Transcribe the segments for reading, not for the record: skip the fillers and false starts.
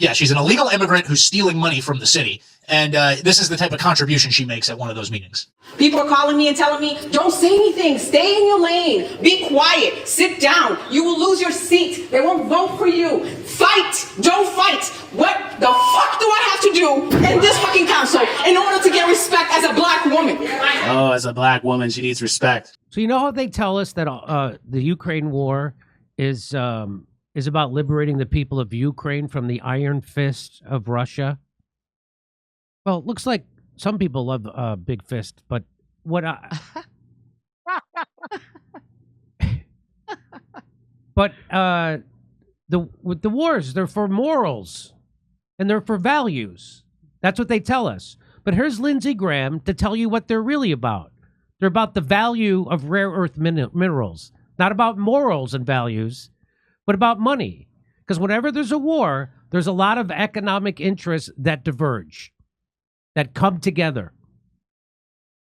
Yeah, she's an illegal immigrant who's stealing money from the city. And this is the type of contribution she makes at one of those meetings. People are calling me and telling me, don't say anything, stay in your lane, be quiet, sit down, you will lose your seat, they won't vote for you, fight, don't fight. What the fuck do I have to do in this fucking council in order to get respect as a black woman? Oh, as a black woman, she needs respect. So you know how they tell us that the Ukraine war is about liberating the people of Ukraine from the iron fist of Russia? Well, it looks like some people love Big Fist, but what but the wars, they're for morals and they're for values. That's what they tell us. But here's Lindsey Graham to tell you what they're really about. They're about the value of rare earth minerals, not about morals and values, but about money. Because whenever there's a war, there's a lot of economic interests that diverge, that come together.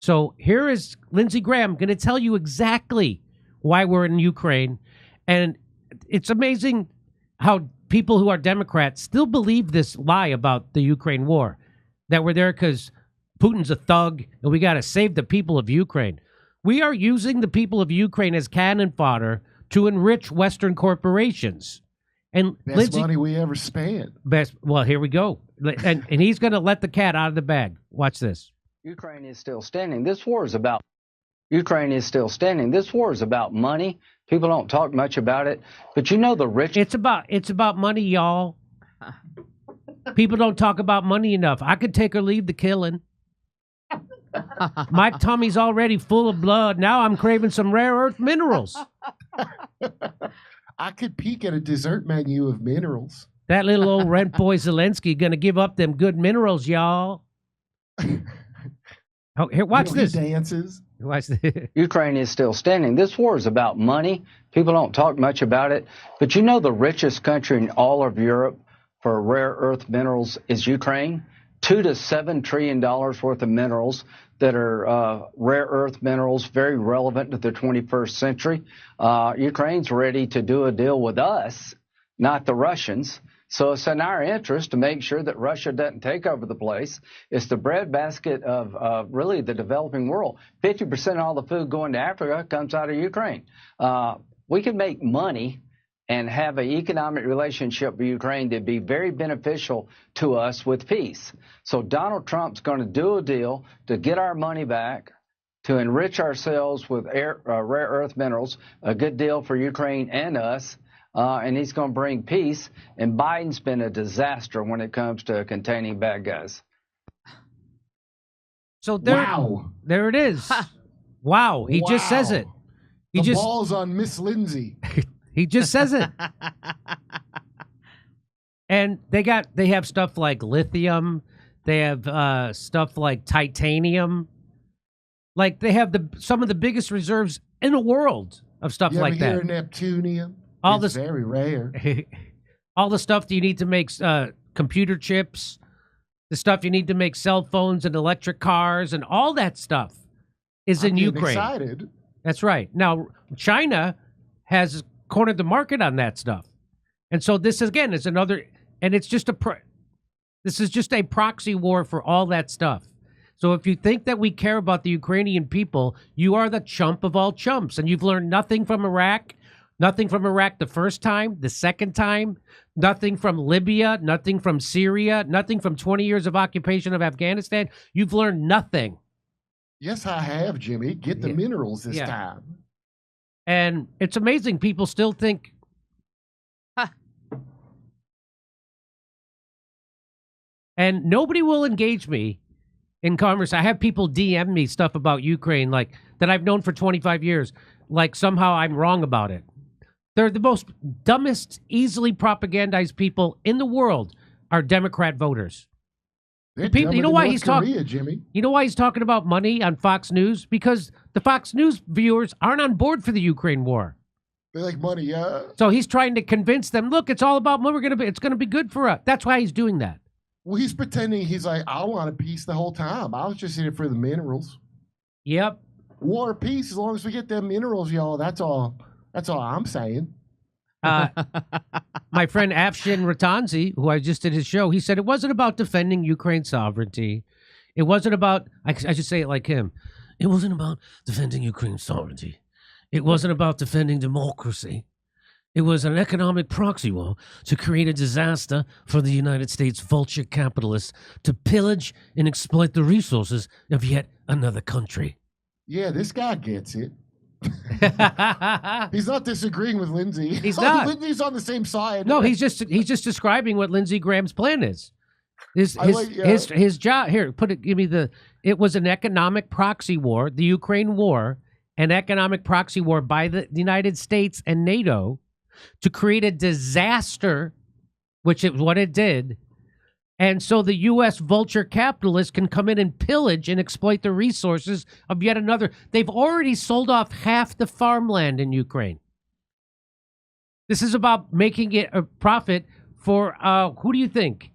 So here is Lindsey Graham going to tell you exactly why we're in Ukraine. And it's amazing how people who are Democrats still believe this lie about the Ukraine war, that we're there because Putin's a thug and we got to save the people of Ukraine. We are using the people of Ukraine as cannon fodder to enrich Western corporations. And best money we ever spent. Well, here we go. And he's going to let the cat out of the bag. Watch this. Ukraine is still standing. This war is about Ukraine is still standing. This war is about money. People don't talk much about it, but you know the rich. It's about money, y'all. People don't talk about money enough. I could take or leave the killing. My tummy's already full of blood. Now I'm craving some rare earth minerals. I could peek at a dessert menu of minerals. That little old rent boy Zelensky gonna give up them good minerals, y'all. Oh, here, watch this. He dances. Watch this. Ukraine is still standing. This war is about money. People don't talk much about it, but you know the richest country in all of Europe for rare earth minerals is Ukraine. $2 to $7 trillion worth of minerals that are rare earth minerals, very relevant to the 21st century. Ukraine's ready to do a deal with us, not the Russians. So it's in our interest to make sure that Russia doesn't take over the place. It's the breadbasket of really the developing world. 50% of all the food going to Africa comes out of Ukraine. We can make money and have an economic relationship with Ukraine that'd be very beneficial to us with peace. So Donald Trump's going to do a deal to get our money back, to enrich ourselves with rare earth minerals, a good deal for Ukraine and us, and he's going to bring peace. And Biden's been a disaster when it comes to containing bad guys. So there, wow. There it is. Wow, he just says it. The ball's on Miss Lindsay. He just says it. And they have stuff like lithium. They have stuff like titanium. Like they have some of the biggest reserves in the world of stuff like that. You ever hear Neptunium? It's very rare. All the stuff that you need to make computer chips, the stuff you need to make cell phones and electric cars, and all that stuff is in Ukraine. Excited. That's right. Now China has cornered the market on that stuff, and so this again is another, and it's just this is just a proxy war for all that stuff. So if you think that we care about the Ukrainian people, you are the chump of all chumps, and you've learned nothing from Iraq. Nothing from Iraq the first time, the second time, nothing from Libya, nothing from Syria, nothing from 20 years of occupation of Afghanistan. You've learned nothing. Yes, I have, Jimmy. Get the minerals this time. And it's amazing. People still think, and nobody will engage me in conversation. I have people DM me stuff about Ukraine like that I've known for 25 years, like somehow I'm wrong about it. They're the most dumbest, easily propagandized people in the world are Democrat voters. People, you know why he's talking? Jimmy. You know why he's talking about money on Fox News? Because the Fox News viewers aren't on board for the Ukraine war. They like money, yeah. So he's trying to convince them. Look, it's all about money. It's going to be good for us. That's why he's doing that. Well, he's pretending he's like, I want a peace the whole time. I was just in it for the minerals. Yep. War, peace. As long as we get them minerals, y'all. That's all I'm saying. My friend Afshin Ratanzi, who I just did his show, he said it wasn't about defending Ukraine's sovereignty. It wasn't about, I should say it like him. It wasn't about defending Ukraine's sovereignty. It wasn't about defending democracy. It was an economic proxy war to create a disaster for the United States vulture capitalists to pillage and exploit the resources of yet another country. Yeah, this guy gets it. He's not disagreeing with Lindsay. He's not. Lindsay's on the same side. No, he's just describing what Lindsey Graham's plan is. His job here. It was an economic proxy war, the Ukraine war, an economic proxy war by the United States and NATO to create a disaster, which is what it did. And so the U.S. vulture capitalists can come in and pillage and exploit the resources of yet another. They've already sold off half the farmland in Ukraine. This is about making it a profit for, who do you think?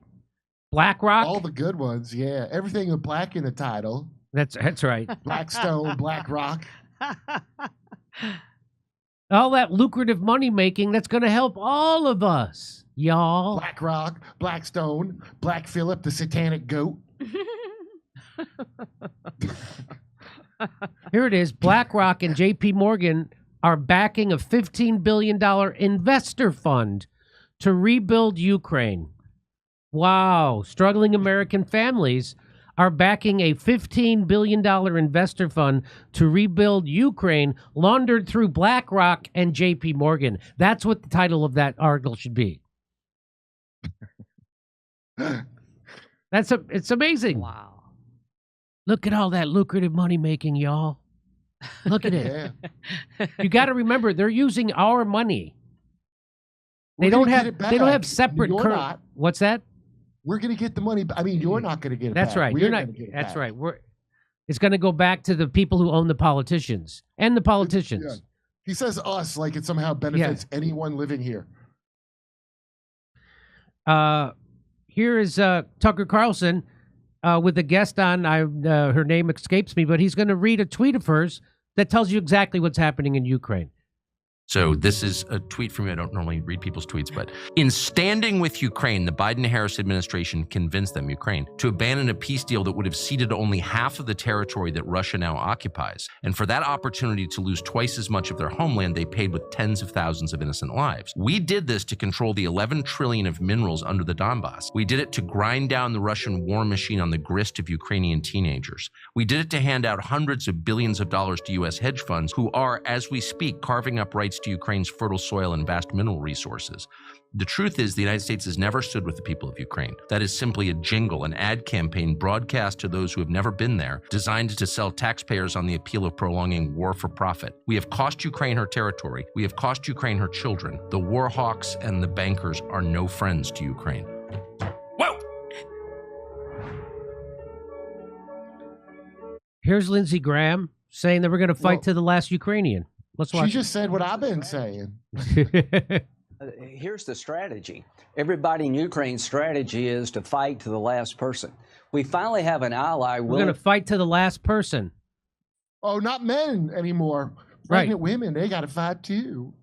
BlackRock? All the good ones, yeah. Everything with black in the title. That's right. Blackstone, BlackRock. All that lucrative money making that's going to help all of us, y'all. BlackRock, Blackstone, Black Phillip, the satanic goat. Here it is. BlackRock and JP Morgan are backing a $15 billion investor fund to rebuild Ukraine. Wow. Struggling American families are backing a $15 billion investor fund to rebuild Ukraine, laundered through BlackRock and JP Morgan. That's what the title of that article should be. It's amazing. Wow. Look at all that lucrative money making, y'all. Look at it. Yeah. You got to remember, they're using our money. They We're don't gonna have get it they don't back. have separate You're current. not. What's that? We're going to get the money. I mean, you're not going to get it That's back. right. We're You're not. gonna get it That's back. right. It's going to go back to the people who own the politicians and the politicians. Yeah. He says us like it somehow benefits anyone living here. Here is Tucker Carlson with a guest on. Her name escapes me, but he's going to read a tweet of hers that tells you exactly what's happening in Ukraine. So this is a tweet from me. I don't normally read people's tweets, but in standing with Ukraine, the Biden-Harris administration convinced them, Ukraine, to abandon a peace deal that would have ceded only half of the territory that Russia now occupies. And for that opportunity to lose twice as much of their homeland, they paid with tens of thousands of innocent lives. We did this to control the 11 trillion of minerals under the Donbass. We did it to grind down the Russian war machine on the grist of Ukrainian teenagers. We did it to hand out hundreds of billions of dollars to U.S. hedge funds who are, as we speak, carving up rights to Ukraine's fertile soil and vast mineral resources. The truth is, the United States has never stood with the people of Ukraine. That is simply a jingle, an ad campaign broadcast to those who have never been there, designed to sell taxpayers on the appeal of prolonging war for profit. We have cost Ukraine her territory. We have cost Ukraine her children. The war hawks and the bankers are no friends to Ukraine. Whoa! Here's Lindsey Graham saying that we're going to fight to the last Ukrainian. Let's watch. She just said what I've been saying. Here's the strategy. Everybody in Ukraine's strategy is to fight to the last person. We finally have an ally We're willing going to fight to the last person. Oh, not men anymore. Right. Pregnant women, they got to fight too.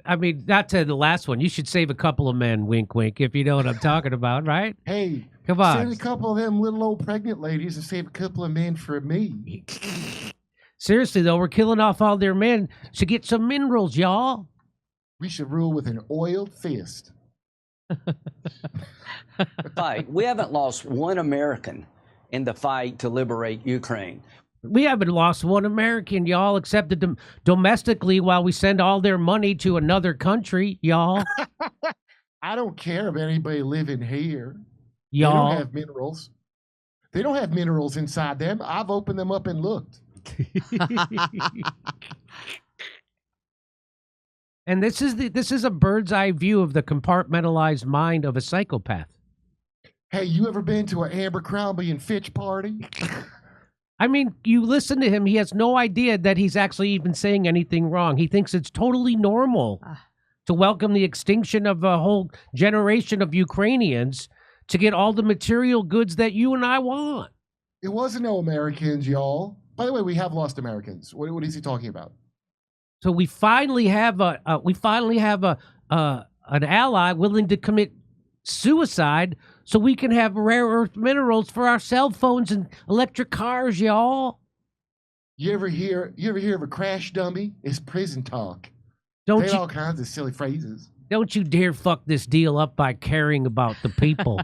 I mean, not to the last one. You should save a couple of men, wink, wink, if you know what I'm talking about, right? Hey, Come on. send a couple of them little old pregnant ladies and save a couple of men for me. Seriously, though, we're killing off all their men to get some minerals, y'all. We should rule with an oiled fist. fight. We haven't lost one American in the fight to liberate Ukraine. We haven't lost one American, y'all, except domestically while we send all their money to another country, y'all. I don't care if anybody living here. They Y'all. don't have minerals. They don't have minerals inside them. I've opened them up and looked. And this is a bird's eye view of the compartmentalized mind of a psychopath. Hey, you ever been to an Abercrombie and Fitch party? I mean, you listen to him, he has no idea that he's actually even saying anything wrong. He thinks it's totally normal to welcome the extinction of a whole generation of Ukrainians to get all the material goods that you and I want. It wasn't no Americans, y'all. By the way, we have lost Americans. What is he talking about? So we finally have an ally willing to commit suicide so we can have rare earth minerals for our cell phones and electric cars, y'all. You ever hear of a crash dummy? It's prison talk. Don't They you all kinds of silly phrases. don't you dare fuck this deal up by caring about the people.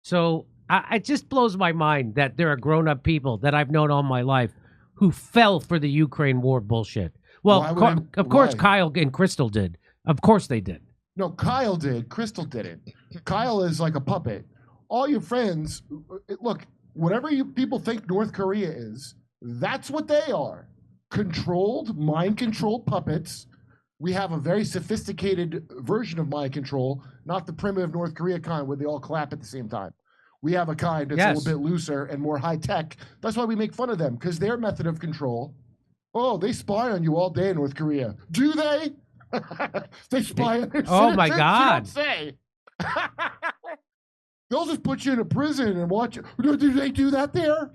So it just blows my mind that there are grown-up people that I've known all my life who fell for the Ukraine war bullshit. Well, of course, why? Kyle and Crystal did. Of course they did. No, Kyle did. Crystal didn't. Kyle is like a puppet. All your friends, look, whatever you people think North Korea is, that's what they are. Controlled, mind-controlled puppets. We have a very sophisticated version of mind control, not the primitive North Korea kind where they all clap at the same time. We have a kind that's a little bit looser and more high-tech. That's why we make fun of them, because their method of control, oh, they spy on you all day in North Korea. Do they? They spy on their Oh, my citizens? God. You don't say. They'll just put you in a prison and watch you. Do they do that there?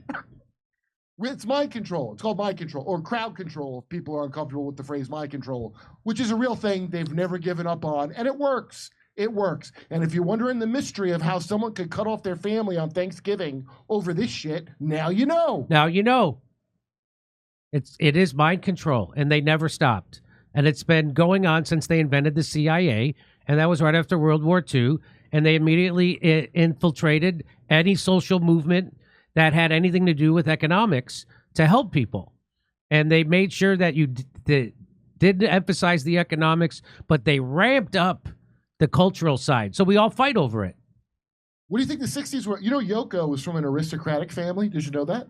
It's mind control. It's called mind control, or crowd control if people are uncomfortable with the phrase mind control, which is a real thing they've never given up on, and it works. It works. And if you're wondering the mystery of how someone could cut off their family on Thanksgiving over this shit, now you know. Now you know. It is mind control, and they never stopped. And it's been going on since they invented the CIA, and that was right after World War II, and they immediately infiltrated any social movement that had anything to do with economics to help people. And they made sure that you didn't emphasize the economics, but they ramped up the cultural side. So we all fight over it. What do you think the 60s were? You know, Yoko was from an aristocratic family. Did you know that?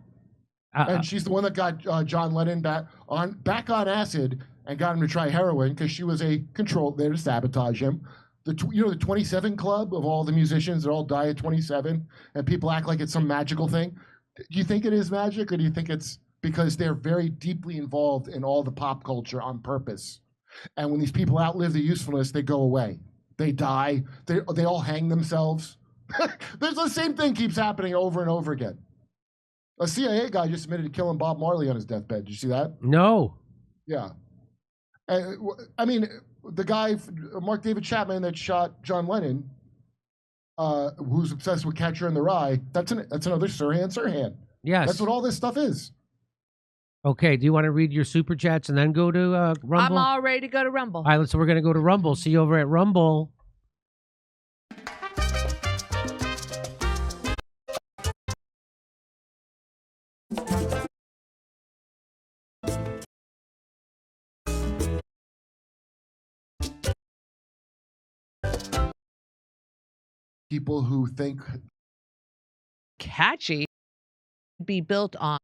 And she's the one that got John Lennon back on acid and got him to try heroin because she was a control there to sabotage him. The 27 Club of all the musicians that all die at 27, and people act like it's some magical thing. Do you think it is magic, or do you think it's because they're very deeply involved in all the pop culture on purpose? And when these people outlive their usefulness, they go away. They die. They all hang themselves. There's the same thing keeps happening over and over again. A CIA guy just admitted to killing Bob Marley on his deathbed. Did you see that? No. Yeah. I mean, the guy, Mark David Chapman, that shot John Lennon, who's obsessed with Catcher in the Rye, that's another Sirhan. Yes. That's what all this stuff is. Okay, do you want to read your super chats and then go to Rumble? I'm all ready to go to Rumble. All right, so we're going to go to Rumble. See you over at Rumble. People who think Catchy be built on.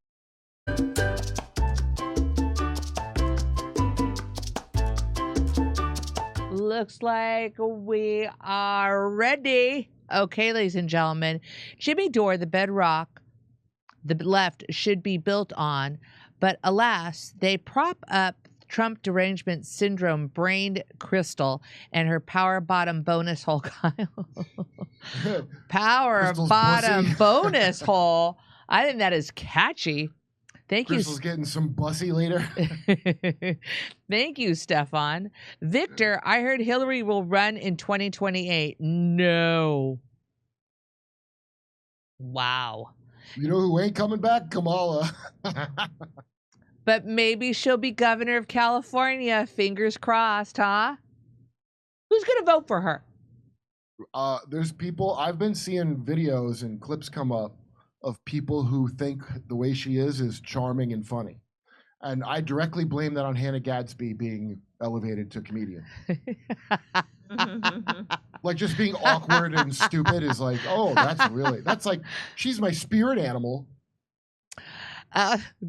Looks like we are ready. Okay, ladies and gentlemen. Jimmy Dore, the bedrock the left should be built on, but alas, they prop up Trump derangement syndrome brained Crystal and her power bottom bonus hole. Power Crystal's bottom pussy. bonus hole. I think that is catchy. Thank Crystal's getting some bussy later. you. Thank you, Stefan. Victor, I heard Hillary will run in 2028. No. Wow. You know who ain't coming back? Kamala. But maybe she'll be governor of California. Fingers crossed, huh? Who's going to vote for her? There's people, I've been seeing videos and clips come up of people who think the way she is charming and funny. And I directly blame that on Hannah Gadsby being elevated to comedian. Like just being awkward and stupid is like, oh, that's like, she's my spirit animal.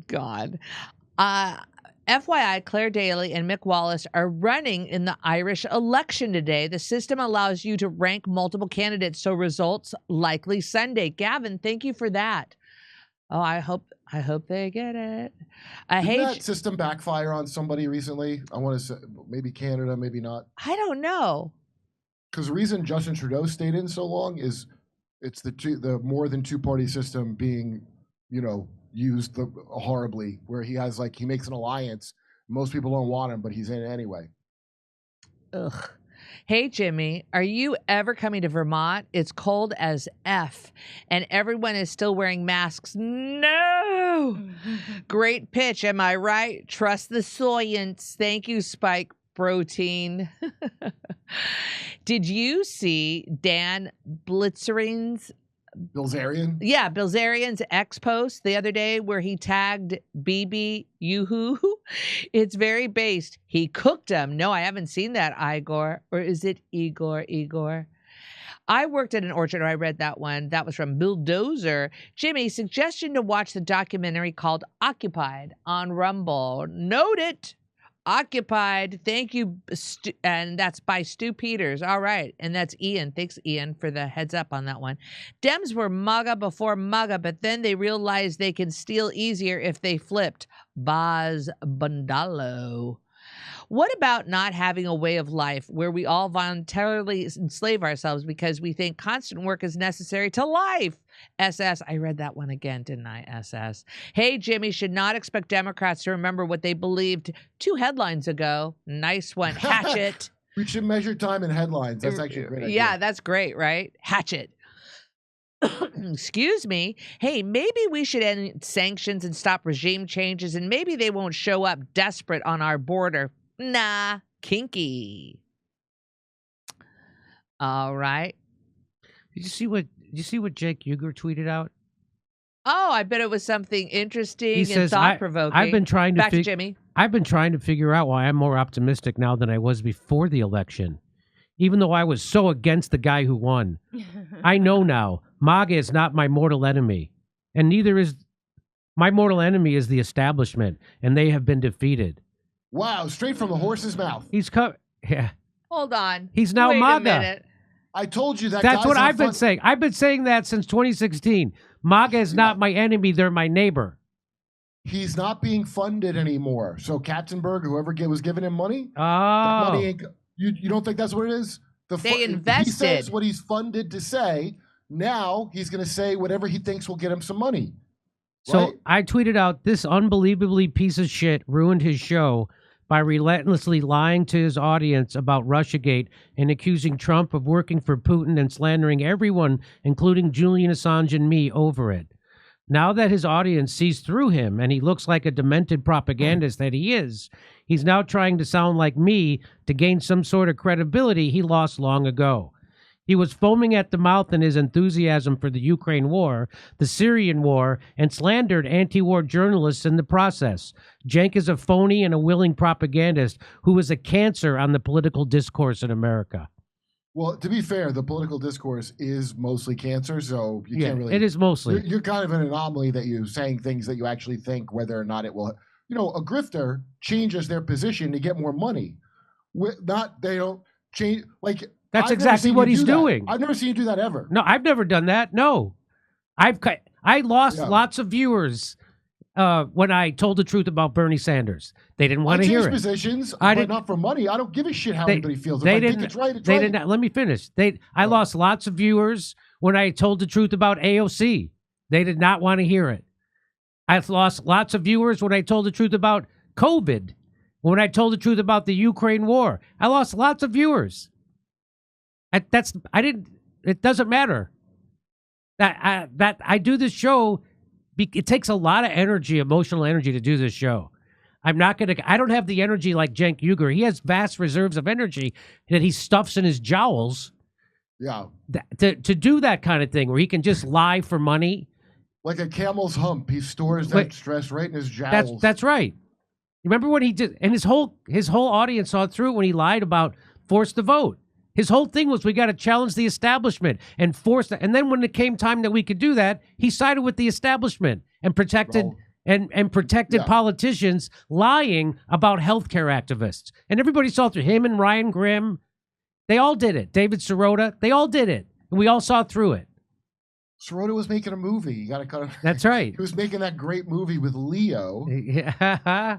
God. FYI, Claire Daly and Mick Wallace are running in the Irish election today. The system allows you to rank multiple candidates, so results likely Sunday. Gavin, thank you for that. Oh, I hope they get it. Didn't that system backfire on somebody recently? I want to say maybe Canada, maybe not. I don't know. Because the reason Justin Trudeau stayed in so long is it's the more than two-party system being, used horribly, where he has like he makes an alliance. Most people don't want him, but he's in it anyway. Ugh. Hey, Jimmy, are you ever coming to Vermont? It's cold as F, and everyone is still wearing masks. No! Great pitch, am I right? Trust the science. Thank you, Spike Protein. Did you see Dan Bilzerian's X post the other day where he tagged BB Yoo-hoo? It's very based. He cooked him. No, I haven't seen that, Igor. Or is it Igor? I worked at an orchard. I read that one. That was from Bulldozer. Jimmy, suggestion to watch the documentary called Occupied on Rumble. Note it. Occupied. Thank you. And that's by Stu Peters. All right. And that's Ian. Thanks, Ian, for the heads up on that one. Dems were MAGA before MAGA, but then they realized they can steal easier if they flipped. Boz Bundalo. What about not having a way of life where we all voluntarily enslave ourselves because we think constant work is necessary to life? SS, I read that one again, didn't I, SS? Hey, Jimmy, should not expect Democrats to remember what they believed 2 headlines ago. Nice one. Hatchet. We should measure time in headlines. That's actually a great idea. Yeah, that's great, right? Hatchet. Excuse me. Hey, maybe we should end sanctions and stop regime changes, and maybe they won't show up desperate on our border. Nah, kinky. All right. Did you see what Jake Uger tweeted out? Oh, I bet it was something interesting He and says, thought-provoking. I've been trying to Back to Jimmy. I've been trying to figure out why I'm more optimistic now than I was before the election, even though I was so against the guy who won. I know now, MAGA is not my mortal enemy, and neither is my mortal enemy is the establishment, and they have been defeated. Wow, straight from the horse's mouth. Yeah. Hold on. He's now Wait MAGA. a minute. I told you that. That's what I've been saying. I've been saying that since 2016. MAGA is not my enemy; they're my neighbor. He's not being funded anymore. So Katzenberg, whoever was giving him money, Oh, money ain't, you don't think that's what it is? They invested. He says what he's funded to say. Now he's going to say whatever he thinks will get him some money. so Right? I tweeted out, this unbelievably piece of shit ruined his show by relentlessly lying to his audience about Russiagate and accusing Trump of working for Putin and slandering everyone, including Julian Assange and me, over it. Now that his audience sees through him and he looks like a demented propagandist that he is, he's now trying to sound like me to gain some sort of credibility he lost long ago. He was foaming at the mouth in his enthusiasm for the Ukraine war, the Syrian war, and slandered anti-war journalists in the process. Cenk is a phony and a willing propagandist who is a cancer on the political discourse in America. Well, to be fair, the political discourse is mostly cancer, so you can't really. It is mostly. You're kind of an anomaly that you're saying things that you actually think whether or not it will. You know, a grifter changes their position to get more money. They don't change like. That's exactly what he's doing. I've never seen you do that ever. No, I've never done that. No, I lost lots of viewers when I told the truth about Bernie Sanders. They didn't want to hear it. Positions, but not for money. I don't give a shit how anybody feels. If I think it's right, it's right. Let me finish. I lost lots of viewers when I told the truth about AOC. They did not want to hear it. I've lost lots of viewers when I told the truth about COVID. When I told the truth about the Ukraine war, I lost lots of viewers. It doesn't matter. That I do this show. It takes a lot of energy, emotional energy, to do this show. I don't have the energy like Cenk Uygur. He has vast reserves of energy that he stuffs in his jowls. Yeah. To do that kind of thing where he can just lie for money. Like a camel's hump. He stores that stress right in his jowls. That's right. Remember when he did, and his whole audience saw through it when he lied about force the vote. His whole thing was we got to challenge the establishment and force that. And then when it came time that we could do that, he sided with the establishment and protected politicians lying about healthcare activists. And everybody saw through him and Ryan Grimm. They all did it. David Sirota. They all did it. And we all saw through it. Sirota was making a movie. You got to cut it. That's right. He was making that great movie with Leo. Yeah.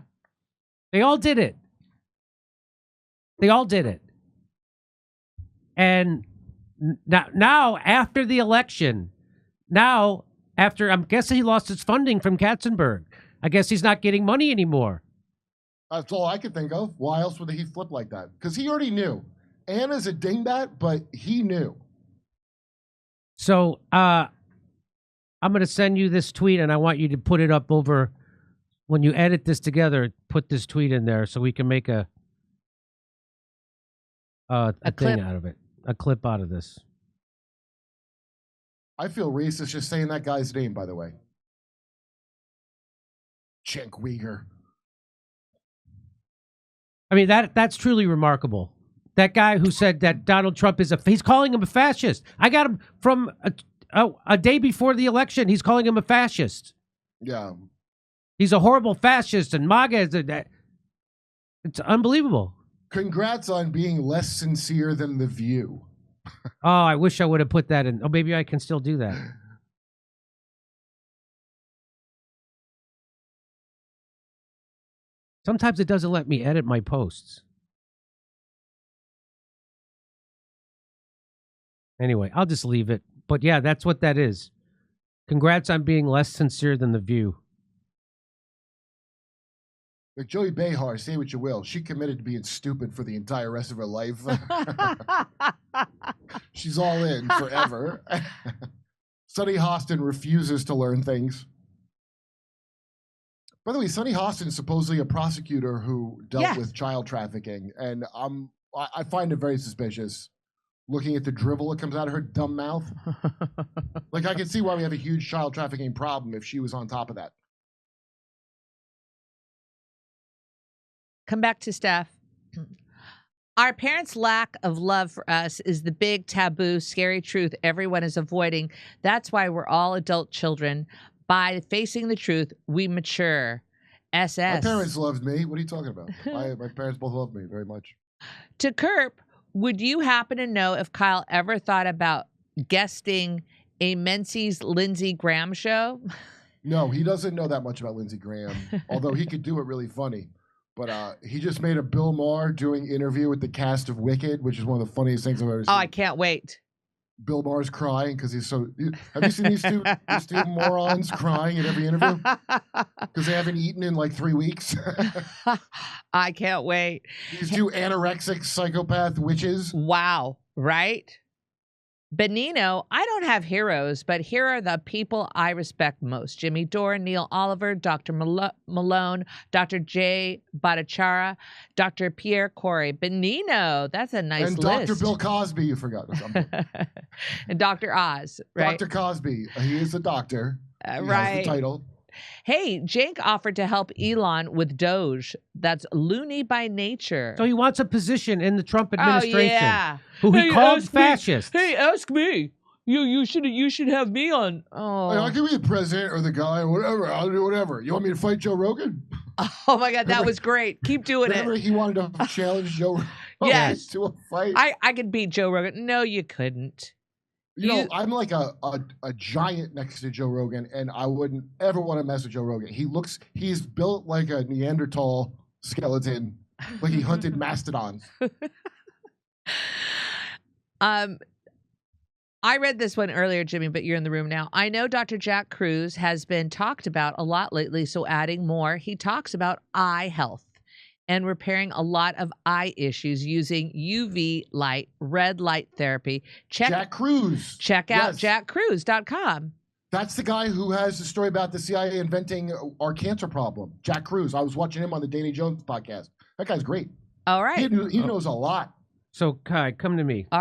They all did it. They all did it. And now after the election, now after I'm guessing he lost his funding from Katzenberg. I guess he's not getting money anymore. That's all I could think of. Why else would he flip like that? Because he already knew. Anna's a dingbat, but he knew. So I'm going to send you this tweet, and I want you to put it up over when you edit this together. Put this tweet in there so we can make a thing out of it, a clip out of this. I feel racist just saying that guy's name, by the way. Cenk Uyghur. I mean, that's truly remarkable. That guy who said that Donald Trump is he's calling him a fascist. I got him from a day before the election. He's calling him a fascist. Yeah. He's a horrible fascist, and MAGA is it's unbelievable. Congrats on being less sincere than The View. Oh, I wish I would have put that in. Oh, maybe I can still do that. Sometimes it doesn't let me edit my posts. Anyway, I'll just leave it. But yeah, that's what that is. Congrats on being less sincere than The View. Like Joey Behar, say what you will. She committed to being stupid for the entire rest of her life. She's all in forever. Sonny Hostin refuses to learn things. By the way, Sonny Hostin is supposedly a prosecutor who dealt with child trafficking, and I find it very suspicious. Looking at the drivel that comes out of her dumb mouth. Like, I can see why we have a huge child trafficking problem if she was on top of that. Come back to Steph. Our parents' lack of love for us is the big taboo, scary truth everyone is avoiding. That's why we're all adult children. By facing the truth, we mature. SS. My parents loved me. What are you talking about? My parents both loved me very much. To Kerp, would you happen to know if Kyle ever thought about guesting a Menzies Lindsey Graham show? No, he doesn't know that much about Lindsey Graham, although he could do it really funny. But he just made a Bill Maher doing interview with the cast of Wicked, which is one of the funniest things I've ever seen. Oh, I can't wait. Bill Maher's crying because he's so... Have you seen these two morons crying at every interview? Because they haven't eaten in like 3 weeks. I can't wait. These two anorexic psychopath witches. Wow, right? Benino, I don't have heroes, but here are the people I respect most. Jimmy Dore, Neil Oliver, Dr. Malone, Dr. J. Bhattacharya, Dr. Pierre Corey. Benino, that's a nice and list. Dr. Bill Cosby, you forgot. And Dr. Oz, right? Dr. Cosby, he is a doctor. He right. has the title. Hey, Jank offered to help Elon with Doge. That's loony by nature. So he wants a position in the Trump administration. Oh, yeah. Who he called fascist. Hey, ask me. You should have me on. Oh, Hey, I'll give you the president or the guy or whatever. I'll do whatever. You want me to fight Joe Rogan? Oh my God, that was great. Keep doing it. Remember he wanted to challenge Joe Rogan yes. to a fight? I could beat Joe Rogan. No, you couldn't. You know, I'm like a giant next to Joe Rogan, and I wouldn't ever want to mess with Joe Rogan. He's built like a Neanderthal skeleton, like he hunted mastodons. I read this one earlier, Jimmy, but you're in the room now. I know Dr. Jack Cruz has been talked about a lot lately, so adding more, he talks about eye health and repairing a lot of eye issues using UV light, red light therapy. Jack Cruz. Check out jackcruz.com. That's the guy who has the story about the CIA inventing our cancer problem. Jack Cruz. I was watching him on the Danny Jones podcast. That guy's great. All right. He knows a lot. So, Kai, come to me.